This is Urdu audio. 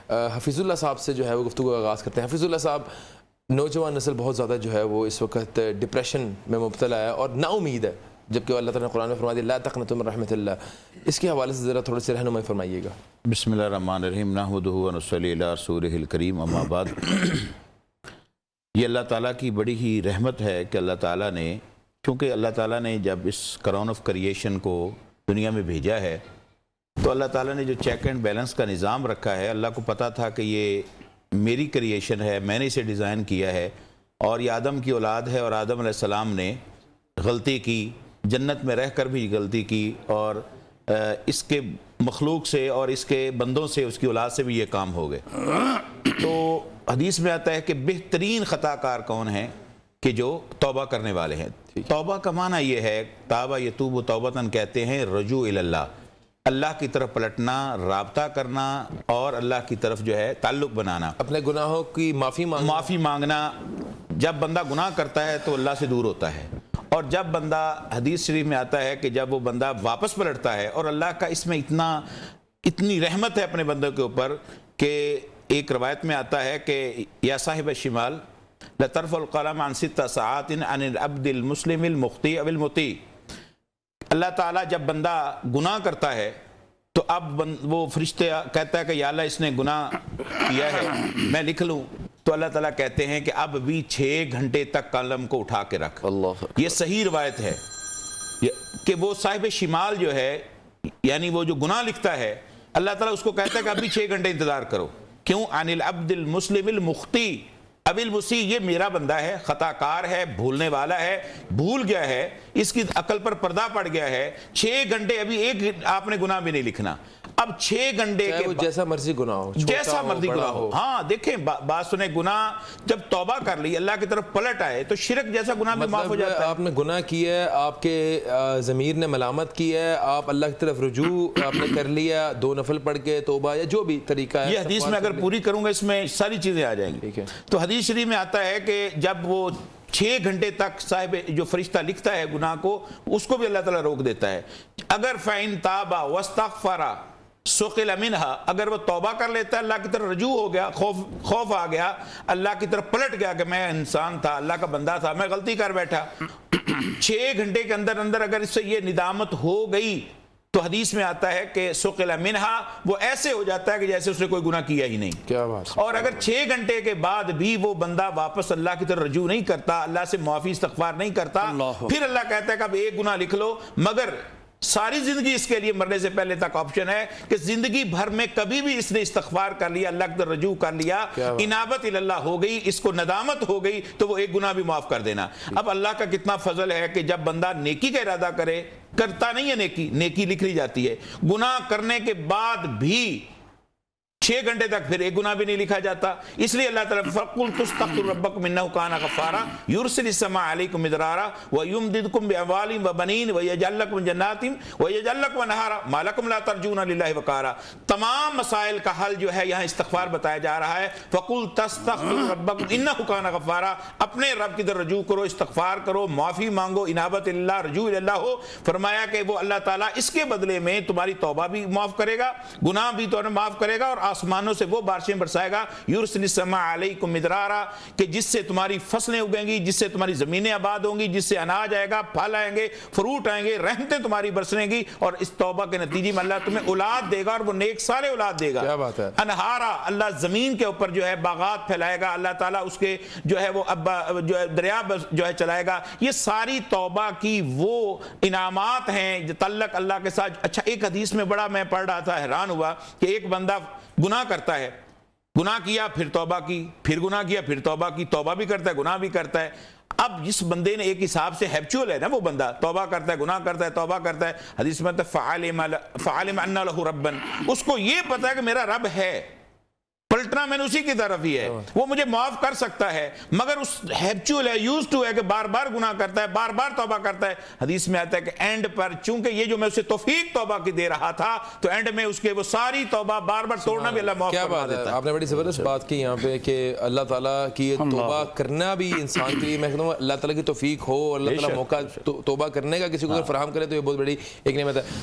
حفیظ اللہ صاحب سے جو ہے وہ گفتگو کا آغاز کرتے ہیں. حفیظ اللہ صاحب، نوجوان نسل بہت زیادہ جو ہے وہ اس وقت ڈپریشن میں مبتلا ہے اور نا امید ہے، جبکہ اللہ تعالیٰ نے قرآن میں فرما دیا لا تقنطوا من رحمت اللہ. اس کے حوالے سے ذرا تھوڑی سی رہنمائی فرمائیے گا. بسم اللہ الرحمن الرحیم، نحمدہ و نصلی علی رسولہ الکریم، اما بعد. یہ اللہ تعالیٰ کی بڑی ہی رحمت ہے کہ اللہ تعالیٰ نے، کیونکہ اللہ تعالیٰ نے جب اس کراؤن آف کریشن کو دنیا میں بھیجا ہے تو اللہ تعالیٰ نے جو چیک اینڈ بیلنس کا نظام رکھا ہے، اللہ کو پتہ تھا کہ یہ میری کریشن ہے، میں نے اسے ڈیزائن کیا ہے اور یہ آدم کی اولاد ہے، اور آدم علیہ السلام نے غلطی کی، جنت میں رہ کر بھی غلطی کی، اور اس کے مخلوق سے اور اس کے بندوں سے، اس کی اولاد سے بھی یہ کام ہو گئے. تو حدیث میں آتا ہے کہ بہترین خطا کار کون ہیں؟ کہ جو توبہ کرنے والے ہیں. توبہ کا معنی یہ ہے، تابہ یتوب توبتاً کہتے ہیں رجوع الی اللہ، اللہ کی طرف پلٹنا، رابطہ کرنا اور اللہ کی طرف جو ہے تعلق بنانا، اپنے گناہوں کی معافی مانگنا. جب بندہ گناہ کرتا ہے تو اللہ سے دور ہوتا ہے، اور جب بندہ، حدیث شریف میں آتا ہے کہ جب وہ بندہ واپس پلٹتا ہے، اور اللہ کا اس میں اتنی رحمت ہے اپنے بندوں کے اوپر کہ ایک روایت میں آتا ہے کہ یا صاحب الشمال لترفع القلم عن 6 ساعات عن العبد المسلم المخطئ او المطیع. اللہ تعالیٰ جب بندہ گناہ کرتا ہے تو اب وہ فرشتے کہتا ہے کہ یا اللہ اس نے گناہ کیا ہے، میں لکھ لوں. تو اللہ تعالیٰ کہتے ہیں کہ اب بھی 6 گھنٹے تک قلم کو اٹھا کے رکھ. یہ صحیح روایت ہے کہ وہ صاحب شمال جو ہے، یعنی وہ جو گناہ لکھتا ہے، اللہ تعالیٰ اس کو کہتا ہے کہ اب بھی 6 گھنٹے انتظار کرو. کیوں؟ عن العبد المسلم المخطئ اب المسیح، یہ میرا بندہ ہے، خطا کار ہے، بھولنے والا ہے، بھول گیا ہے، اس کی عقل پر پردہ پڑ گیا ہے. 6 گھنٹے، ابھی ایک آپ نے گناہ بھی نہیں لکھنا. اب 6 گھنٹے کے جیسا مرضی گناہ ہو، جیسا مرضی گناہ ہو. ہاں دیکھیں، بات سنیں، گناہ جب توبہ کر لی، اللہ کی طرف پلٹ آئے تو شرک جیسا گناہ بھی معاف ہو جاتا ہے. آپ نے گناہ کیا ہے، آپ کے ضمیر نے ملامت کی ہے، آپ اللہ کی طرف رجوع آپ نے کر لیا، 2 نفل پڑھ کے توبہ یا جو بھی طریقہ ہے. یہ حدیث میں اگر پوری کروں گا اس میں ساری چیزیں آ جائیں گی. تو حدیث شریف میں آتا ہے کہ جب وہ 6 گھنٹے تک صاحب جو فرشتہ لکھتا ہے گناہ کو، اس کو بھی اللہ تعالیٰ روک دیتا ہے. اگر فَإِن تَابَ وَاسْتَغْفَرَ سُقِلَ مِنْهَا، اگر وہ توبہ کر لیتا ہے، اللہ کی طرف رجوع ہو گیا، خوف آ گیا، اللہ کی طرف پلٹ گیا کہ میں انسان تھا، اللہ کا بندہ تھا، میں غلطی کر بیٹھا. 6 گھنٹے کے اندر اگر اس سے یہ ندامت ہو گئی تو حدیث میں آتا ہے کہ سُقِلَ مِنْهَا، وہ ایسے ہو جاتا ہے کہ جیسے اس نے کوئی گناہ کیا ہی نہیں. کیا بات. اور اگر 6 گھنٹے کے بعد بھی وہ بندہ واپس اللہ کی طرف رجوع نہیں کرتا، اللہ سے معافی استغفار نہیں کرتا، پھر اللہ کہتا ہے کہ اب ایک گناہ لکھ لو، مگر ساری زندگی اس کے لیے مرنے سے پہلے تک آپشن ہے کہ زندگی بھر میں کبھی بھی اس نے استغفار کر لیا، اللہ کی طرف رجوع کر لیا، انابت اللہ ہو گئی، اس کو ندامت ہو گئی، تو وہ ایک گناہ بھی معاف کر دینا. اب اللہ کا کتنا فضل ہے کہ جب بندہ نیکی کا ارادہ کرے، کرتا نہیں ہے نیکی لکھ لی جاتی ہے، گناہ کرنے کے بعد بھی 6 گھنٹے تک پھر ایک گناہ بھی نہیں لکھا جاتا. اس لیے اللہ تعالیٰ فَقُلْتُ اسْتَغْفِرُوا رَبَّكُمْ إِنَّهُ كَانَ غَفَّارًا يُرْسِلِ السَّمَاءَ عَلَيْكُمْ مِدْرَارًا وَيُمْدِدْكُمْ بِأَمْوَالٍ وَبَنِينَ وَيَجْعَلْ لَكُمْ جَنَّاتٍ وَيَجْعَلْ لَكُمْ أَنْهَارًا مَا لَكُمْ لَا تَرْجُونَ لِلَّهِ وَقَارًا. تمام مسائل کا حل جو ہے یہاں استغفار بتایا جا رہا ہے. فَقُلْتُ اسْتَغْفِرُوا رَبَّكُمْ إِنَّهُ كَانَ غَفَّارًا، اپنے رب کی طرف رجوع کرو، استغفار کرو، معافی مانگو، انابت اللہ، رجوع اللہ ہو. فرمایا کہ وہ اللہ تعالیٰ اس کے بدلے میں تمہاری توبہ بھی معاف کرے گا، گناہ بھی تو معاف کرے گا، اور آسمانوں سے وہ بارشیں برسائے گا. یرسل السماء علیکم مدرارا، کہ جس سے تمہاری فصلیں اگیں گی، جس سے تمہاری زمینیں آباد ہوں گی، جس سے اناج آئے گا، پھل آئیں گے، فروٹ آئیں گے، رحمتیں تمہاری برسیں گی، اور اس توبہ کے نتیجے میں اللہ تمہیں اولاد دے گا، اور وہ نیک سارے اولاد دے گا. کیا بات ہے. انہارا، اللہ زمین کے اوپر جو ہے باغات پھیلائے گا، اللہ تعالیٰ اس کے جو ہے وہ جو ہے دریا جو ہے چلائے گا. یہ ساری توبہ کی وہ انعامات ہیں جو تعلق اللہ کے ساتھ. اچھا، ایک حدیث میں بڑا میں پڑھ رہا تھا، حیران ہوا کہ ایک بندہ گناہ کرتا ہے، گناہ کیا پھر توبہ کی، پھر گناہ کیا پھر توبہ کی، توبہ بھی کرتا ہے گناہ بھی کرتا ہے. اب جس بندے نے ایک حساب سے ہیبچول ہے نا، وہ بندہ توبہ کرتا ہے، گناہ کرتا ہے، توبہ کرتا ہے، حدیث میں فعلم ان لہ ربا، اس کو یہ پتا ہے کہ میرا رب ہے، پلٹنا میں نے اسی کی طرف ہی ہے، وہ مجھے معاف کر سکتا ہے، مگر اس ہیبچول ہے، یوز ٹو ہے کہ بار بار گناہ کرتا ہے، بار بار توبہ کرتا ہے. حدیث میں آتا ہے کہ اینڈ پر چونکہ یہ جو میں اسے توفیق توبہ کی دے رہا تھا، تو اینڈ میں اس کے وہ ساری توبہ بار بار توڑنا بھی اللہ معاف کروا دیتا ہے. آپ نے بڑی زبردست بات کی یہاں پہ کہ اللہ تعالیٰ کی توبہ کرنا بھی انسان کے لیے، میں کہتا ہوں اللہ تعالیٰ کی توفیق ہو، اللہ تعالیٰ موقع توبہ کرنے کا کسی کو اگر فراہم کرے تو یہ بہت بڑی ایک نعمت ہے.